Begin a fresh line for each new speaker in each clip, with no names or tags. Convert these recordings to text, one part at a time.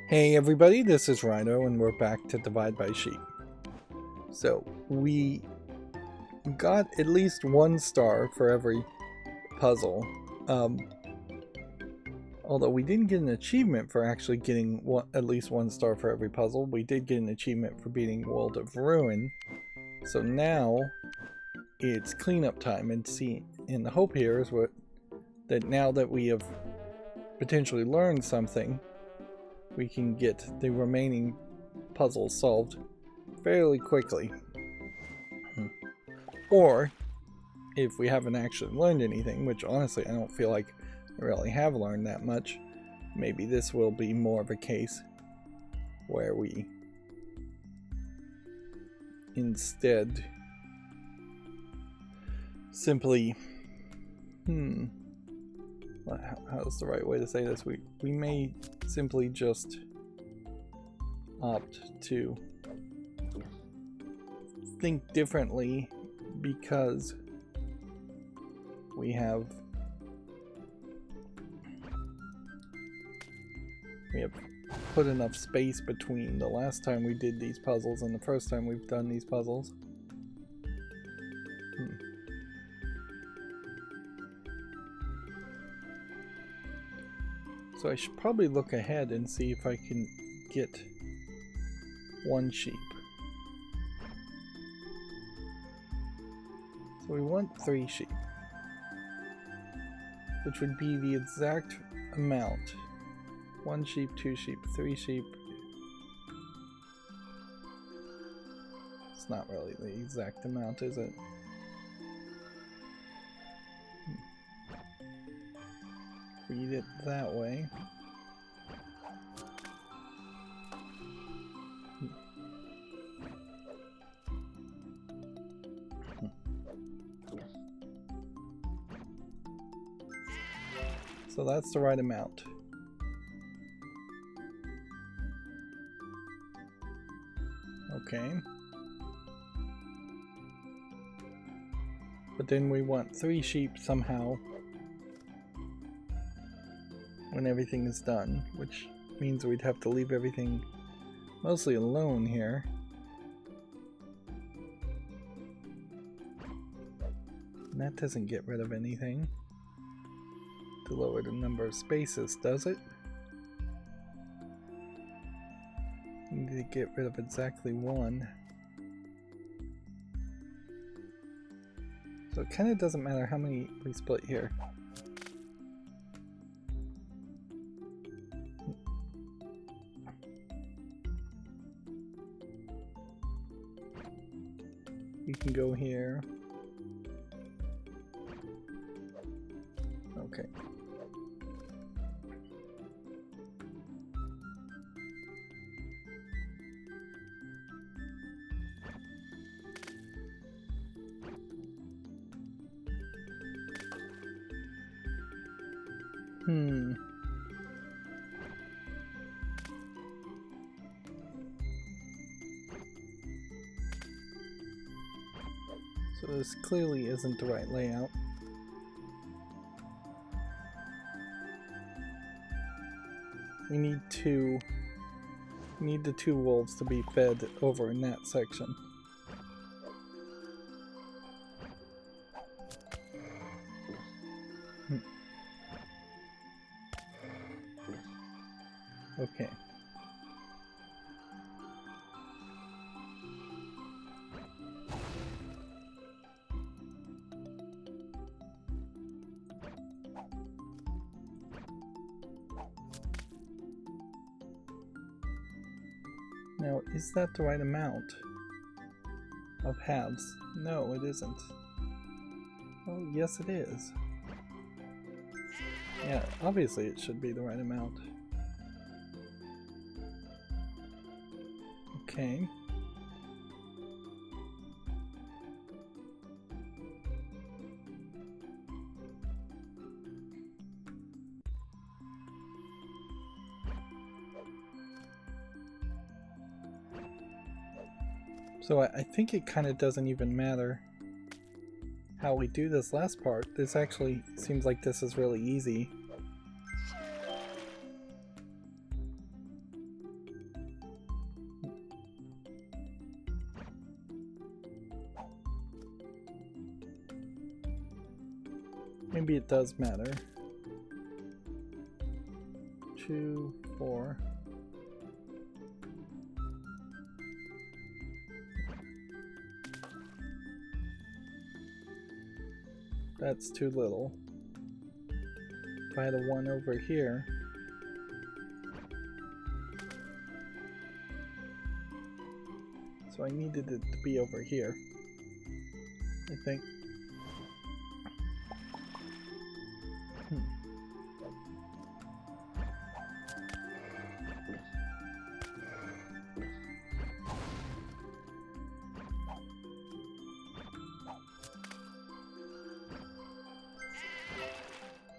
Hey everybody, this is Rydo and we're back to Divide by Sheep. So we got at least 1 star for every puzzle. Although we didn't get an achievement for actually getting at least 1 star for every puzzle, we did get an achievement for beating World of Ruin. So now it's cleanup time, and the hope here is that now that we have potentially learned something, we can get the remaining puzzles solved fairly quickly. Or, if we haven't actually learned anything, which honestly I don't feel like I really have learned that much, maybe this will be more of a case where we instead simply how's the right way to say this? We may simply just opt to think differently because we have put enough space between the last time we did these puzzles and the first time we've done these puzzles. So I should probably look ahead and see if I can get 1 sheep. So we want 3 sheep, which would be the exact amount. 1 sheep, 2 sheep, 3 sheep. It's not really the exact amount, is it? Read it that way. So that's the right amount. Okay. But then we want 3 sheep somehow when everything is done, which means we'd have to leave everything mostly alone here. And that doesn't get rid of anything to lower the number of spaces, does it? We need to get rid of exactly 1. So it kind of doesn't matter how many we split here. We can go here. Okay. So this clearly isn't the right layout. We need the 2 wolves to be fed over in that section. Okay. Now, is that the right amount of halves? No, it isn't. Oh, yes it is. Yeah, obviously it should be the right amount. Okay. So I think it kind of doesn't even matter how we do this last part. This actually seems like this is really easy. Maybe it does matter. 2, 4. That's too little. If I had a 1 over here, so I needed it to be over here, I think.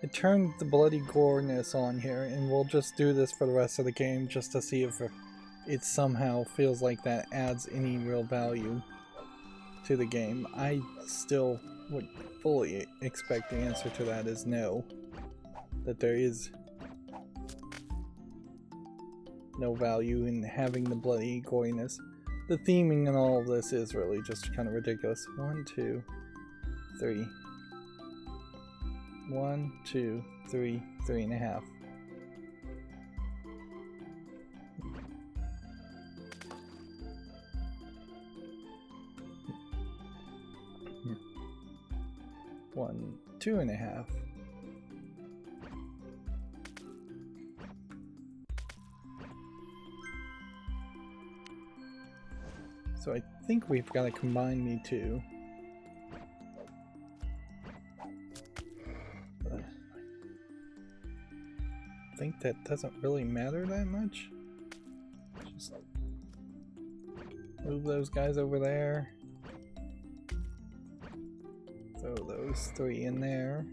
I turned the bloody goreness on here, and we'll just do this for the rest of the game just to see if it somehow feels like that adds any real value to the game. I still would fully expect the answer to that is no. That there is no value in having the bloody goriness. The theming and all of this is really just kind of ridiculous. 1, 2, 3. 1, 2, 3, 3.5. One, 2.5. So I think we've got to combine the two. But I think that doesn't really matter that much. Just move those guys over there. Throw those 3 in there.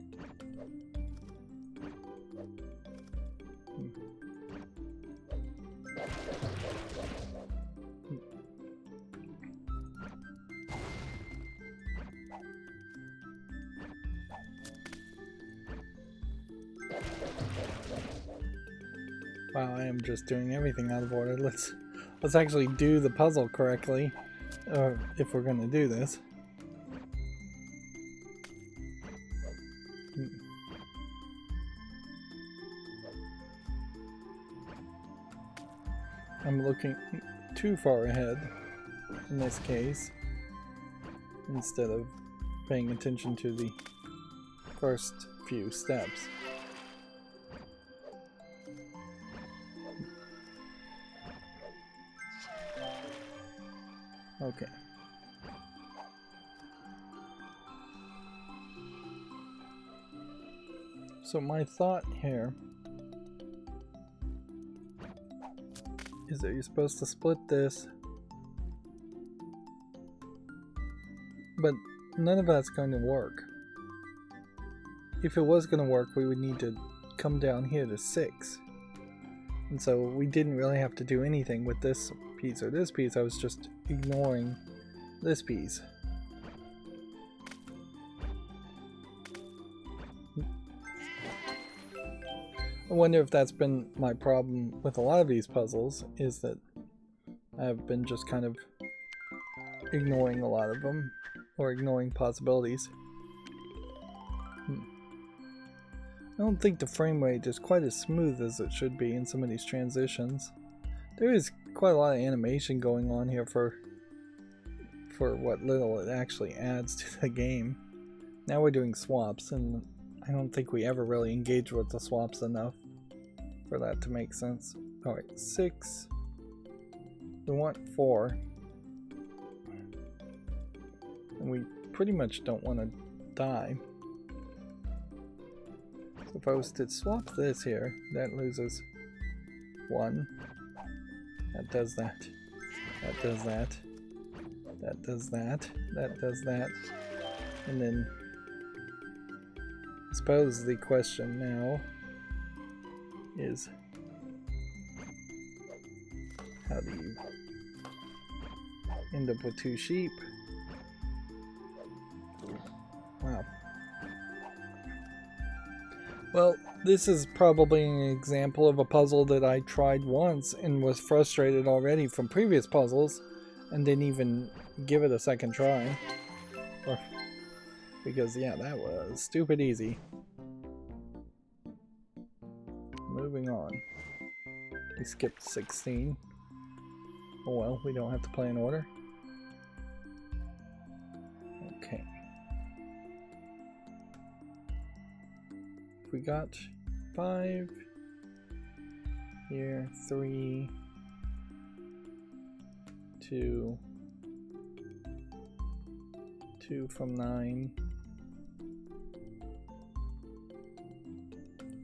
Wow, I am just doing everything out of order. Let's actually do the puzzle correctly, if we're gonna do this. I'm looking too far ahead in this case, instead of paying attention to the first few steps. Okay. So my thought here is that you're supposed to split this, but none of that's going to work. If it was going to work, we would need to come down here to 6. And so we didn't really have to do anything with this piece or this piece. I was just ignoring this piece. I wonder if that's been my problem with a lot of these puzzles, is that I've been just kind of ignoring a lot of them, or ignoring possibilities. I don't think the frame rate is quite as smooth as it should be in some of these transitions. There is quite a lot of animation going on here for what little it actually adds to the game. Now we're doing swaps, and I don't think we ever really engage with the swaps enough for that to make sense. Alright, 6. We want 4. And we pretty much don't want to die. So if I was to swap this here, that loses 1. That does that. That does that. That does that. That does that. And then I suppose the question now is, how do you end up with 2 sheep? Wow. Well, this is probably an example of a puzzle that I tried once and was frustrated already from previous puzzles and didn't even give it a second try. Or Because yeah, that was stupid easy. Moving on. We skipped 16. Oh well, we don't have to play in order. Okay. We got 5 here, 3, 2, 2 from 9,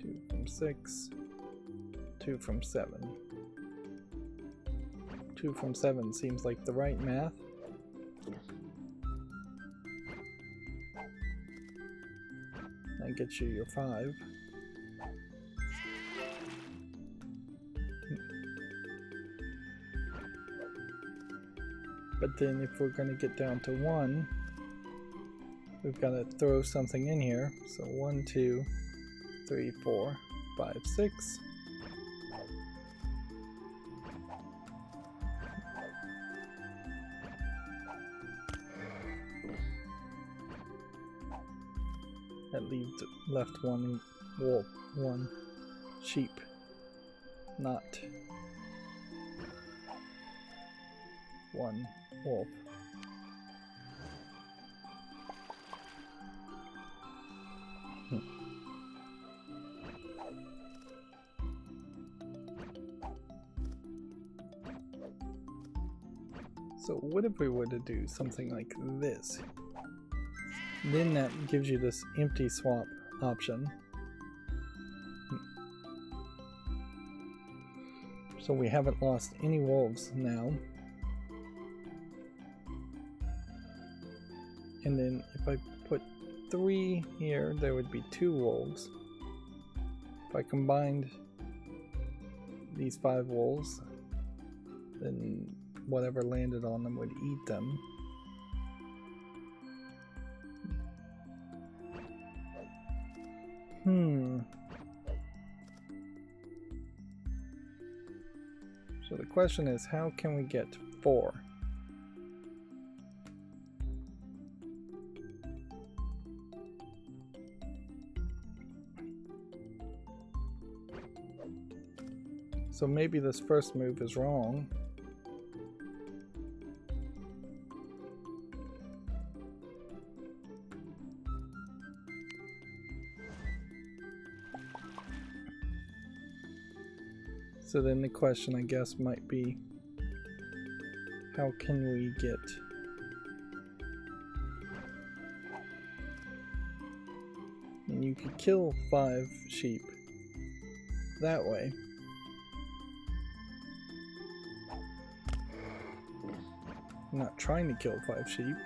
2 from 6, 2 from 7. 2 from 7 seems like the right math. That gets you your 5. But then if we're going to get down to 1, we've got to throw something in here. So 1, 2, 3, 4, 5, 6. That left one wolf, one sheep, not one wolf. So what if we were to do something like this? Then that gives you this empty swap option. So we haven't lost any wolves now. And then if I put 3 here, there would be 2 wolves. If I combined these 5 wolves, then whatever landed on them would eat them. So the question is, how can we get 4? So maybe this first move is wrong. So then the question, I guess, might be, how can we get and you could kill 5 sheep that way. I'm not trying to kill 5 sheep.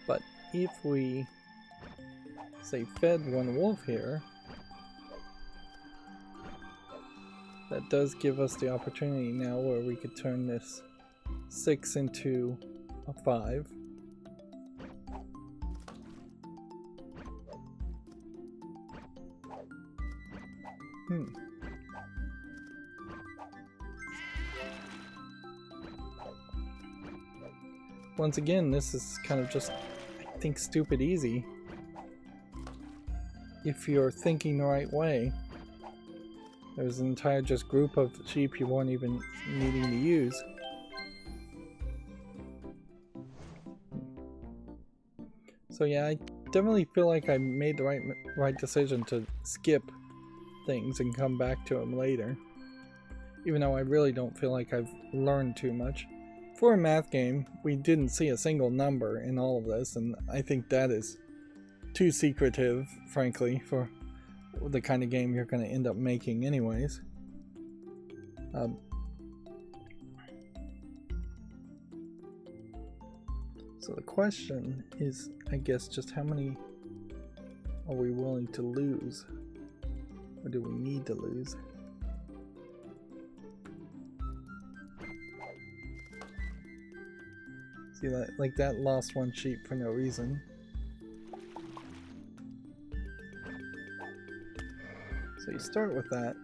But if we, say, fed 1 wolf here, that does give us the opportunity now where we could turn this 6 into a 5. Once again, this is kind of just, I think, stupid easy if you're thinking the right way. There's an entire just group of sheep you weren't even needing to use. So yeah, I definitely feel like I made the right decision to skip things and come back to them later. Even though I really don't feel like I've learned too much. For a math game, we didn't see a single number in all of this, and I think that is too secretive, frankly, for the kind of game you're going to end up making anyways. So the question is, I guess, just how many are we willing to lose? Or do we need to lose? See, like that lost 1 sheep for no reason. So you start with that.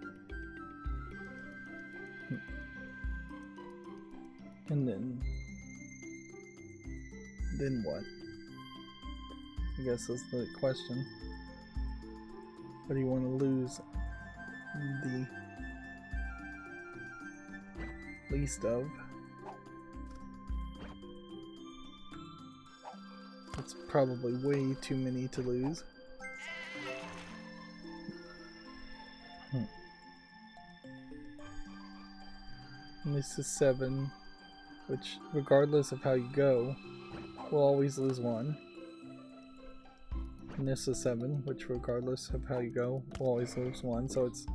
And then what? I guess that's the question. What do you want to lose the least of? It's probably way too many to lose. And this is 7, which regardless of how you go, will always lose 1. And this is 7, which regardless of how you go, will always lose 1, so it's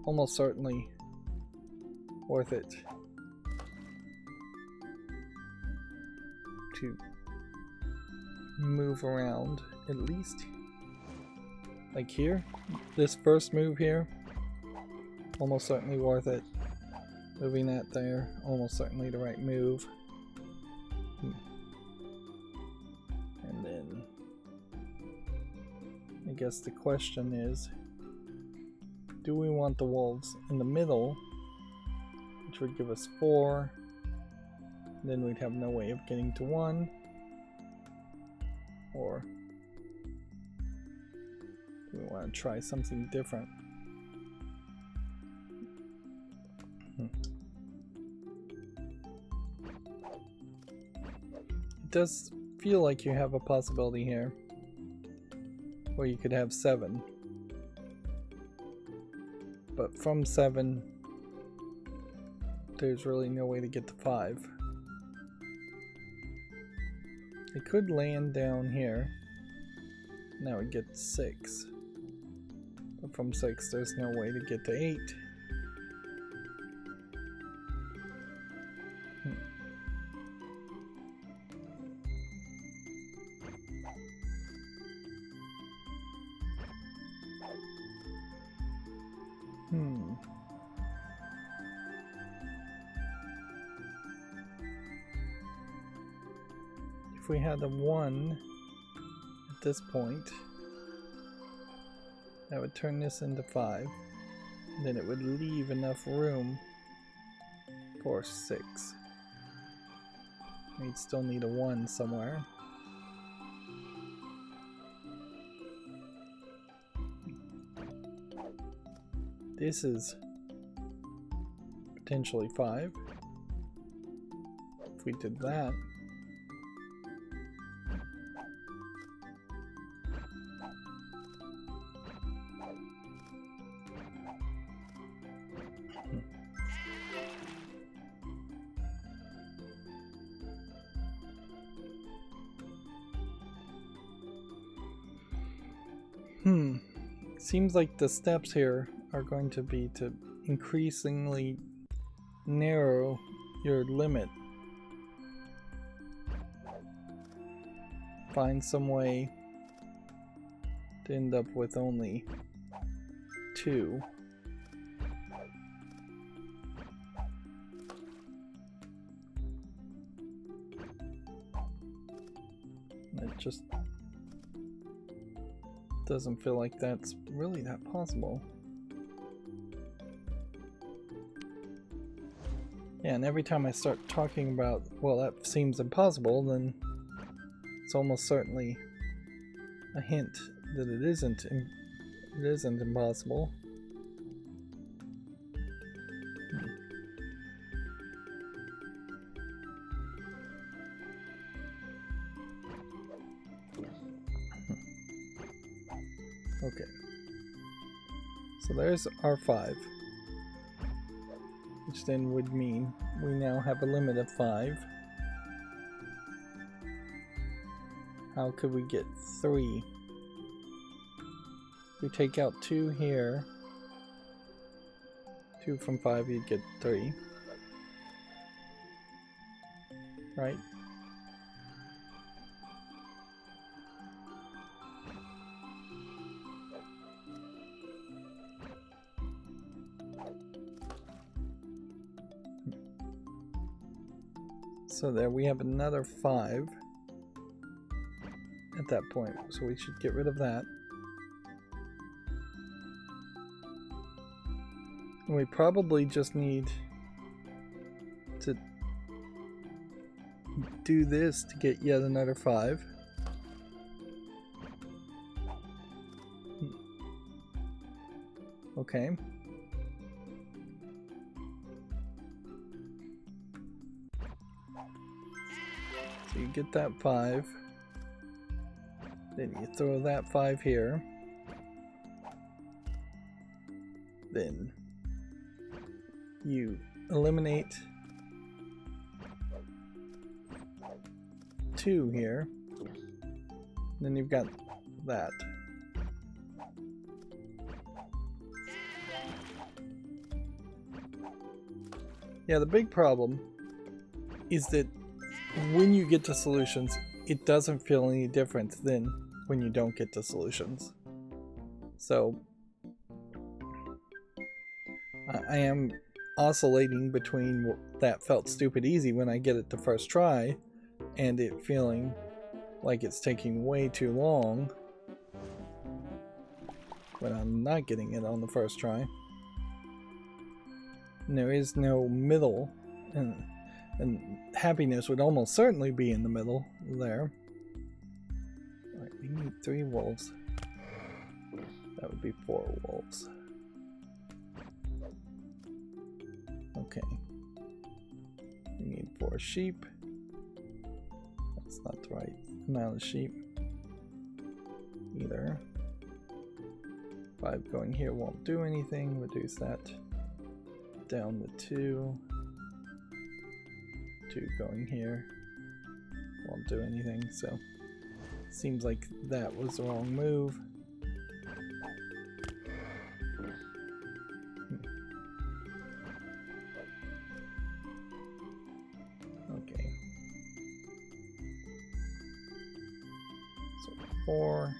almost certainly worth it to move around at least. Like here, this first move here, almost certainly worth it. Moving that there, almost certainly the right move. And then I guess the question is, do we want the wolves in the middle, which would give us 4, then we'd have no way of getting to 1, or do we want to try something different? It does feel like you have a possibility here where you could have 7, but from 7 there's really no way to get to 5. It could land down here, now we get 6, but from 6 there's no way to get to 8. If we had a 1 at this point, that would turn this into 5. Then it would leave enough room for 6. We'd still need a 1 somewhere. This is potentially 5. If we did that, seems like the steps here are going to be to increasingly narrow your limit. Find some way to end up with only 2. It just doesn't feel like that's really that possible. Yeah, and every time I start talking about, well, that seems impossible, then it's almost certainly a hint that it isn't impossible. Okay, so there's our 5, which then would mean we now have a limit of 5. How could we get 3? If we take out 2 here, 2 from 5, you'd get 3, right? So there we have another 5 at that point, so we should get rid of that. We probably just need to do this to get yet another 5. Okay. So you get that 5. Then you throw that 5 here. Then you eliminate 2 here. Then you've got that. Yeah, the big problem is that when you get to solutions, it doesn't feel any different than when you don't get to solutions. So I am oscillating between that felt stupid easy when I get it the first try and it feeling like it's taking way too long when I'm not getting it on the first try. And there is no middle, and happiness would almost certainly be in the middle there. Alright, we need 3 wolves. That would be 4 wolves. Okay. We need 4 sheep. That's not the right amount of sheep either. 5 going here won't do anything. Reduce that down to 2. 2 going here won't do anything, so seems like that was the wrong move. Okay. So 4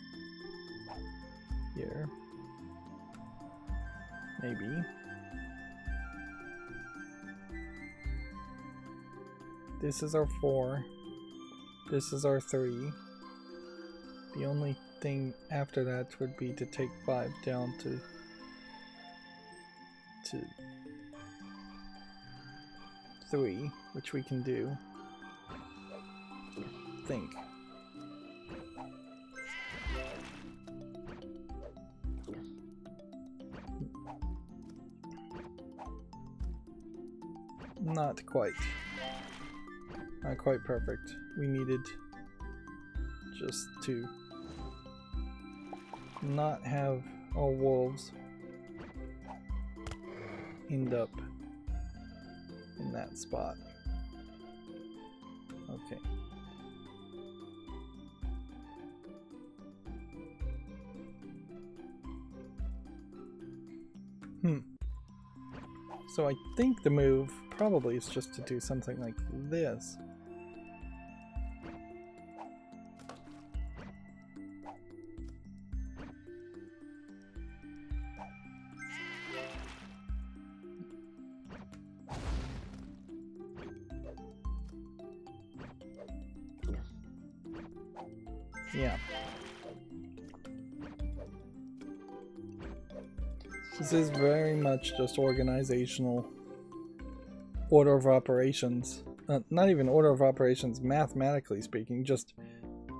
here. Maybe. This is our 4. This is our 3. The only thing after that would be to take 5 down to 3, which we can do. I think. Not quite. Not quite perfect. We needed just to not have our wolves end up in that spot. Okay. So I think the move probably is just to do something like this. Yeah. This is very much just organizational order of operations. Not even order of operations mathematically speaking, just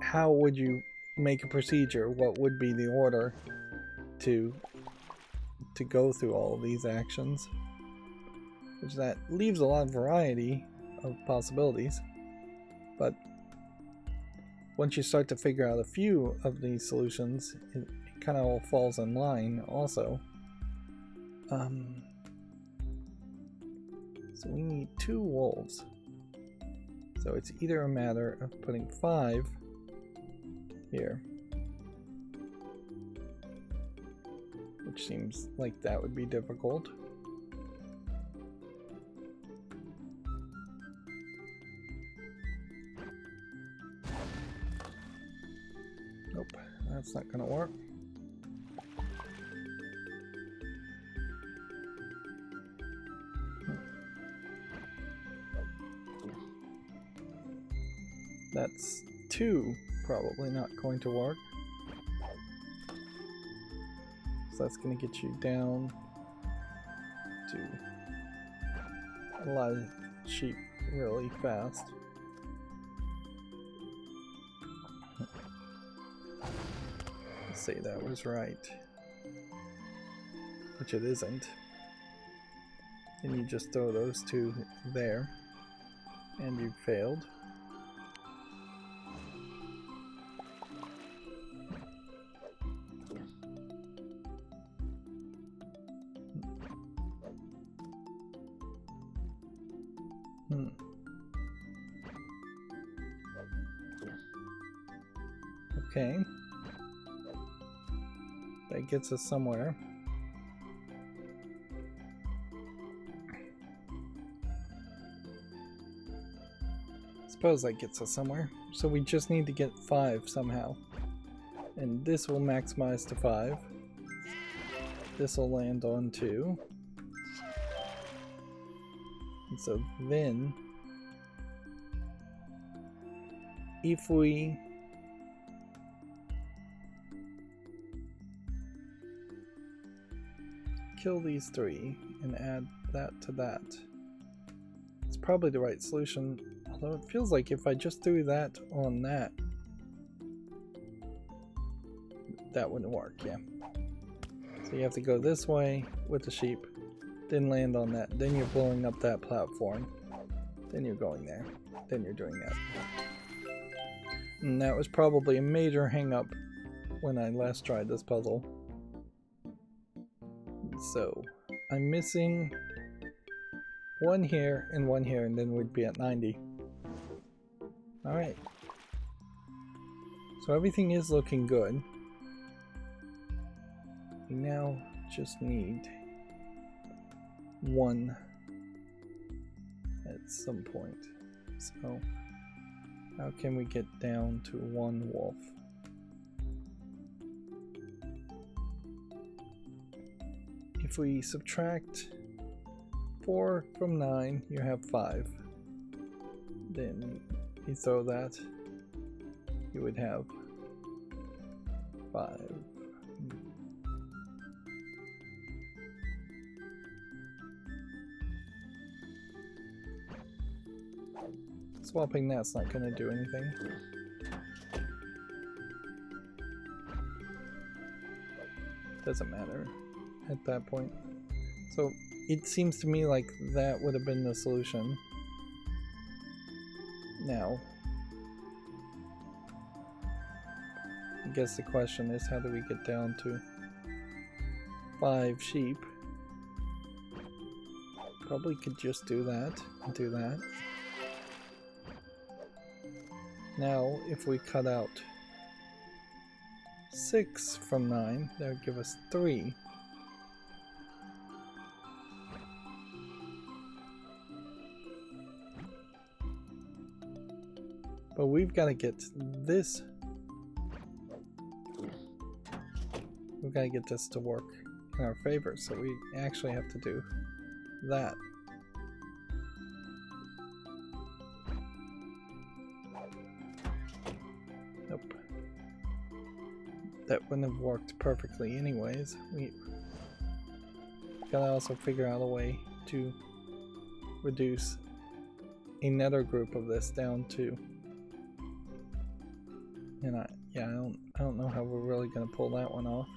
how would you make a procedure? What would be the order to go through all of these actions? Which that leaves a lot of variety of possibilities. But once you start to figure out a few of these solutions, it kind of all falls in line also. So we need 2 wolves. So it's either a matter of putting 5 here, which seems like that would be difficult. Nope, that's not gonna work. That's 2 probably not going to work. So that's going to get you down a lot of sheep really fast. Let's say that was right. Which it isn't. And you just throw those two there. And you failed. Okay. That gets us somewhere. Suppose that gets us somewhere. So we just need to get 5 somehow. And this will maximize to 5. This will land on 2. And so then, if we kill these 3 and add that to that, it's probably the right solution. Although it feels like if I just threw that on that, that wouldn't work, yeah. So you have to go this way with the sheep, then land on that, then you're blowing up that platform, then you're going there, then you're doing that. And that was probably a major hang-up when I last tried this puzzle. So I'm missing 1 here and 1 here, and then we'd be at 90. Alright. So everything is looking good. We now just need 1 at some point. So how can we get down to 1 wolf? If we subtract 4 from 9, you have 5. Then you throw that, you would have 5. Swapping that's not going to do anything. Doesn't matter at that point. So it seems to me like that would have been the solution. Now, I guess the question is, how do we get down to 5 sheep? Probably could just do that and do that. Now, if we cut out 6 from 9, that would give us 3. But we've got to get this. We've got to get this to work in our favor, so we actually have to do that. Nope. That wouldn't have worked perfectly anyways. We gotta also figure out a way to reduce another group of this down to. And I don't know how we're really gonna pull that one off.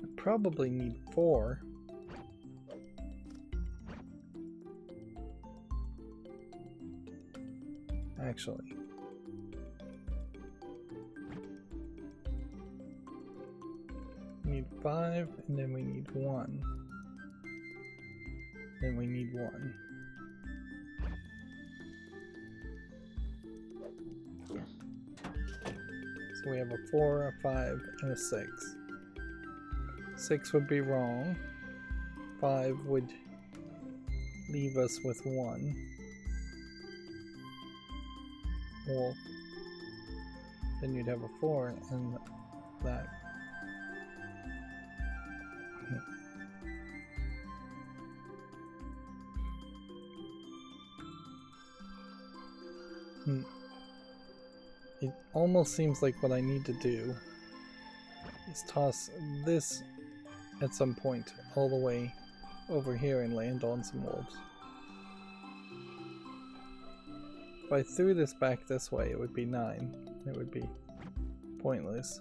I probably need 4. Actually. We need 5, and then we need 1. Then we need 1. So we have a 4, a 5, and a 6. 6 would be wrong. 5 would leave us with 1. Wolf. Then you'd have a 4 and that. It almost seems like what I need to do is toss this at some point all the way over here and land on some wolves. If I threw this back this way, it would be 9. It would be pointless.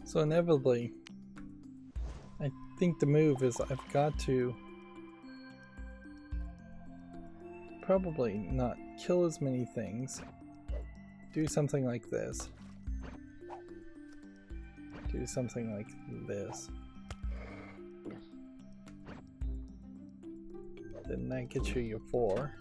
So inevitably, I think the move is I've got to probably not kill as many things, do something like this, do something like this, then that gets you your 4.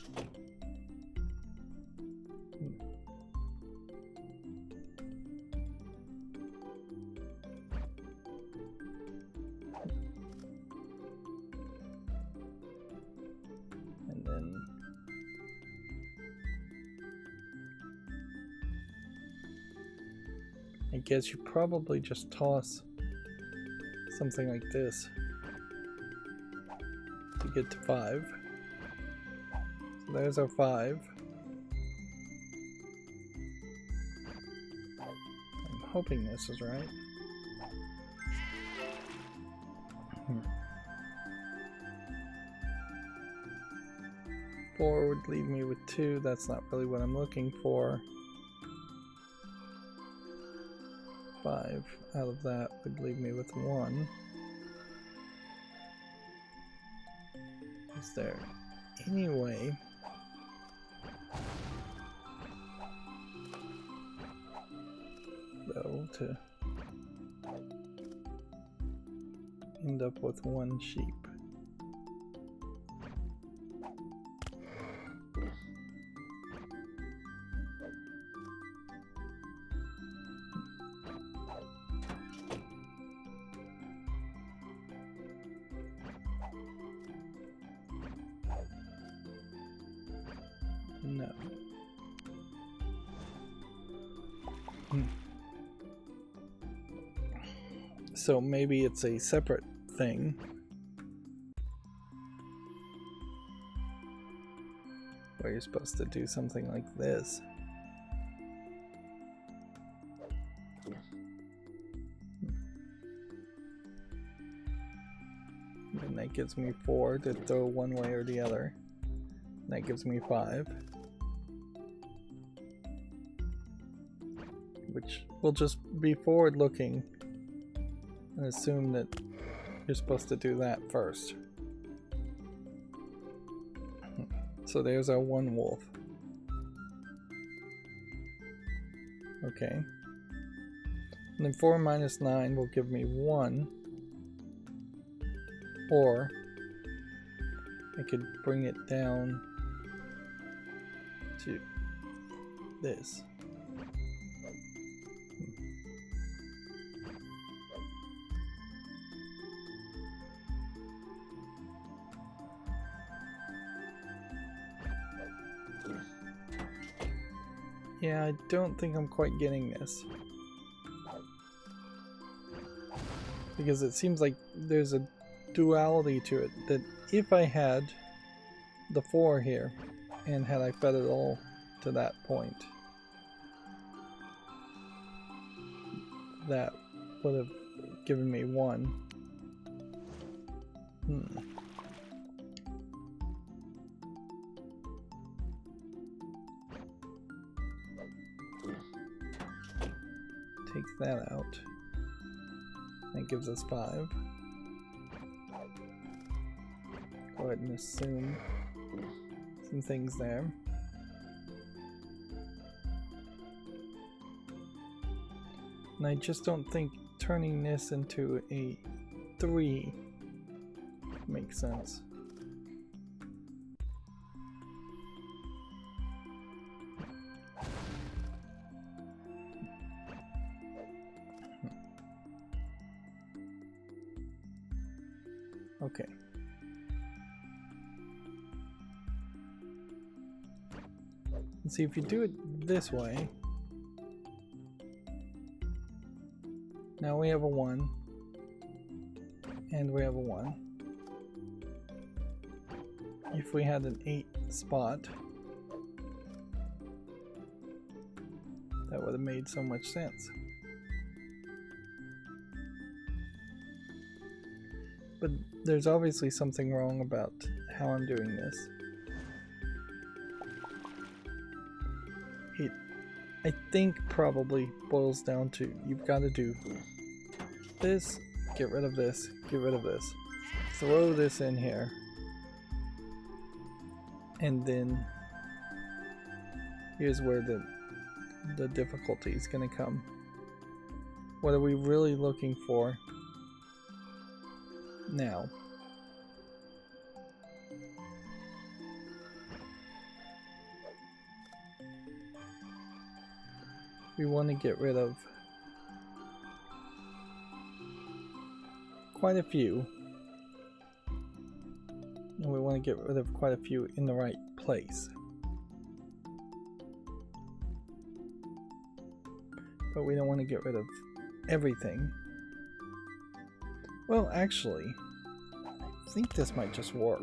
I guess you probably just toss something like this to get to 5. So there's our 5. I'm hoping this is right. 4 would leave me with 2. That's not really what I'm looking for. 5 out of that would leave me with 1. Is there any way though to end up with 1 sheep? No. So maybe it's a separate thing. Where you're supposed to do something like this. And that gives me 4 to throw one way or the other. And that gives me 5. Which will just be forward looking and assume that you're supposed to do that first. So there's our 1 wolf. Okay. And then 4 minus 9 will give me 1. Or I could bring it down to this. Yeah, I don't think I'm quite getting this. Because it seems like there's a duality to it, that if I had the 4 here, and had I fed it all to that point, that would have given me 1. Take that out. That gives us 5. Go ahead and assume some things there. And I just don't think turning this into a 3 makes sense. Okay. And see, if you do it this way, now we have a 1, and we have a 1. If we had an 8 spot, that would have made so much sense. But there's obviously something wrong about how I'm doing this. It, I think, probably boils down to you've got to do this, get rid of this, get rid of this, throw this in here, and then here's where the difficulty is going to come. What are we really looking for now? We want to get rid of quite a few, and we want to get rid of quite a few in the right place. But we don't want to get rid of everything. Well, actually, I think this might just work.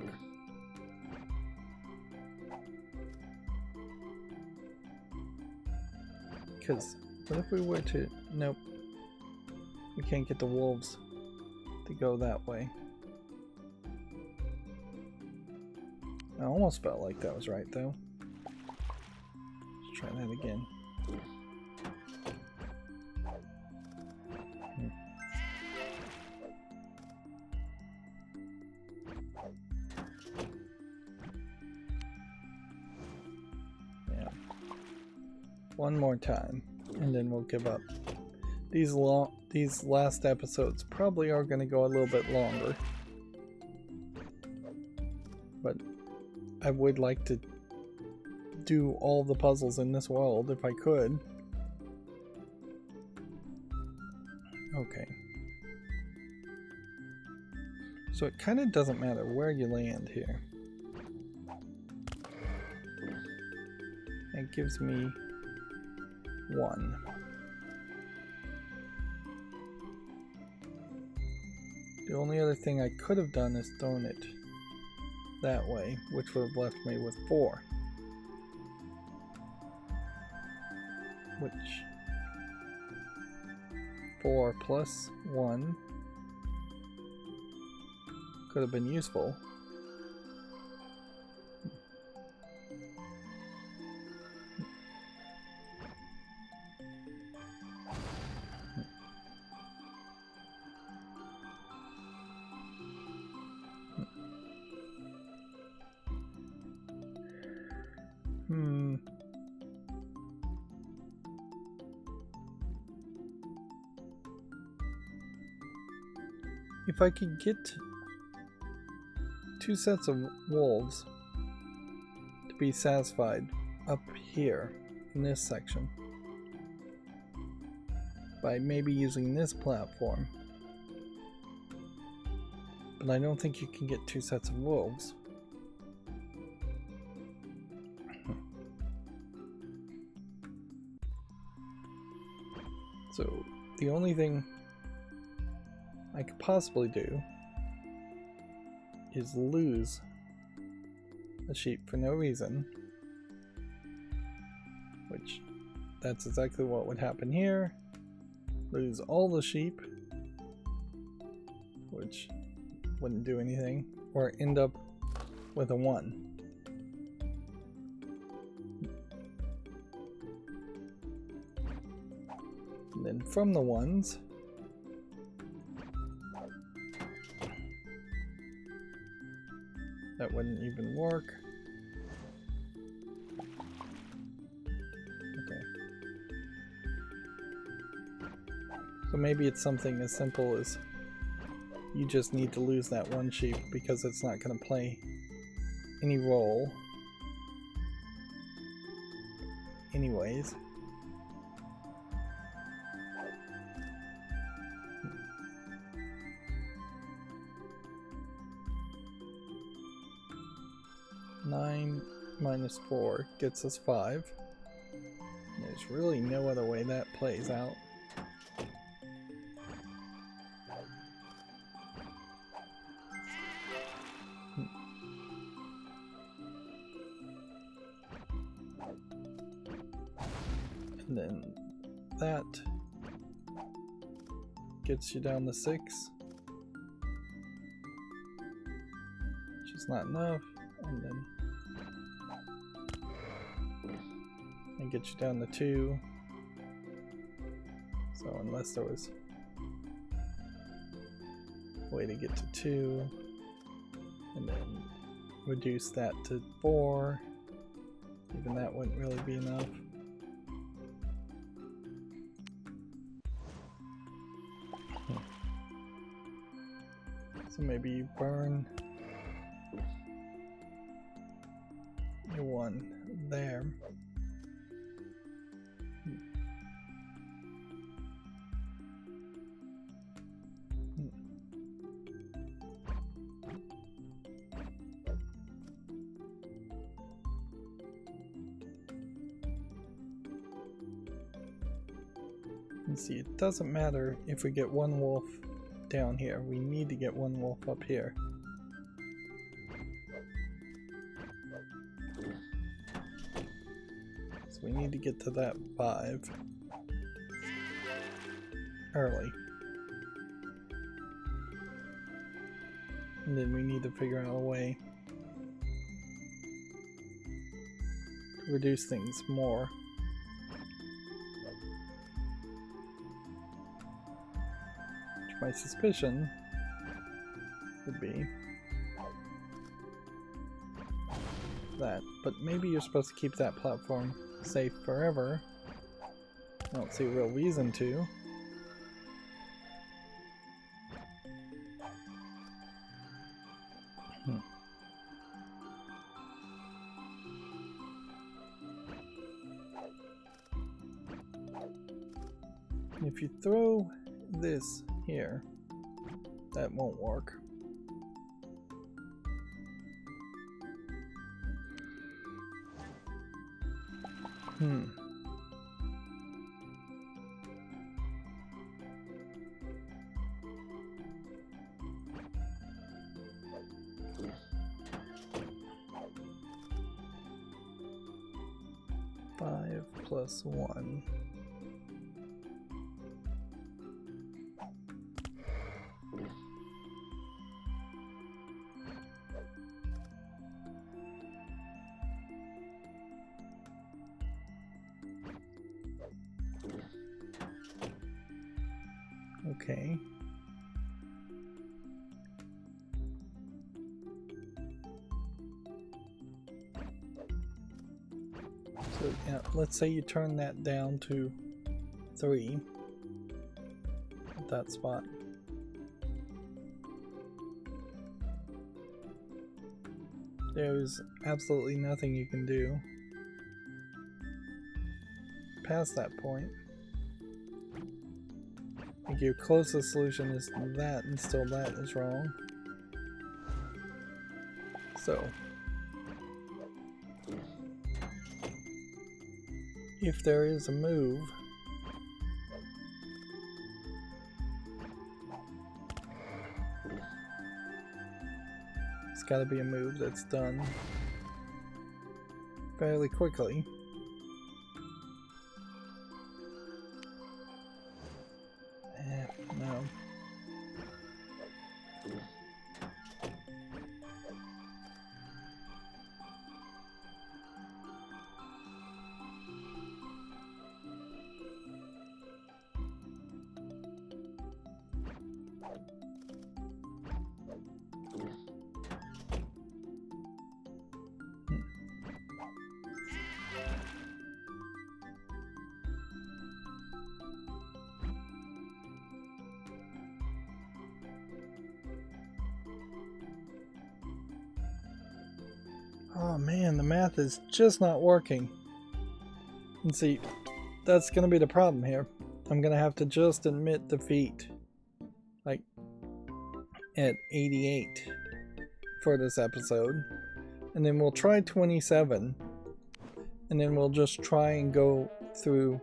Because what if we were to... Nope. We can't get the wolves to go that way. I almost felt like that was right, though. Let's try that again. Yeah. One more time, and then we'll give up. These last episodes probably are going to go a little bit longer, but I would like to do all the puzzles in this world if I could. Okay. So it kind of doesn't matter where you land here. It gives me 1. The only other thing I could have done is thrown it that way, which would have left me with 4. Which 4 plus 1 could have been useful. If I could get 2 sets of wolves to be satisfied up here in this section by maybe using this platform, but I don't think you can get 2 sets of wolves. So the only thing I could possibly do is lose a sheep for no reason, which that's exactly what would happen here. Lose all the sheep, which wouldn't do anything, or end up with a 1. And then from the 1s, that wouldn't even work. Okay. So maybe it's something as simple as you just need to lose that 1 sheep because it's not going to play any role anyways. minus 4 gets us 5. There's really no other way that plays out. And then that gets you down to 6, which is not enough, and then it gets you down to 2. So unless there was a way to get to 2, and then reduce that to 4, even that wouldn't really be enough. So maybe you burn your 1 there. And see, it doesn't matter if we get 1 wolf down here. We need to get 1 wolf up here. So we need to get to that 5 early. And then we need to figure out a way to reduce things more. My suspicion would be that, but maybe you're supposed to keep that platform safe forever. I don't see a real reason to. If you throw this here, that won't work. Five plus 1. Okay. So yeah, let's say you turn that down to 3 at that spot. There's absolutely nothing you can do past that point. Like your closest solution is that, and still that is wrong. So, if there is a move, it's got to be a move that's done fairly quickly. No. Oh man, the math is just not working. And see, that's gonna be the problem here. I'm gonna have to just admit defeat, like, at 88 for this episode. And then we'll try 27, and then we'll just try and go through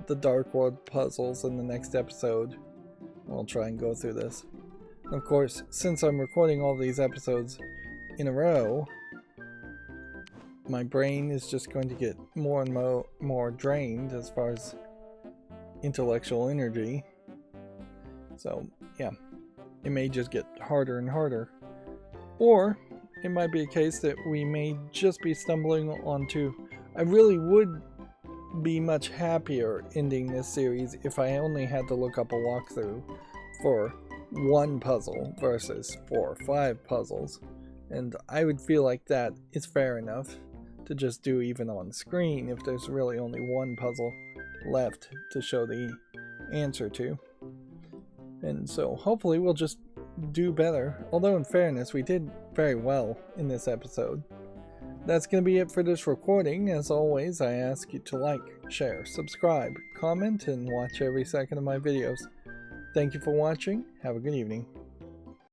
the Dark World puzzles in the next episode. We'll try and go through this. Of course, since I'm recording all these episodes in a row, my brain is just going to get more and more drained as far as intellectual energy. So yeah, it may just get harder and harder. Or it might be a case that we may just be stumbling onto... I really would be much happier ending this series if I only had to look up a walkthrough for one puzzle versus 4 or 5 puzzles. And I would feel like that is fair enough to just do even on screen if there's really only one puzzle left to show the answer to. And so hopefully we'll just do better. Although in fairness, we did very well in this episode. That's going to be it for this recording. As always, I ask you to like, share, subscribe, comment, and watch every second of my videos. Thank you for watching. Have a good evening.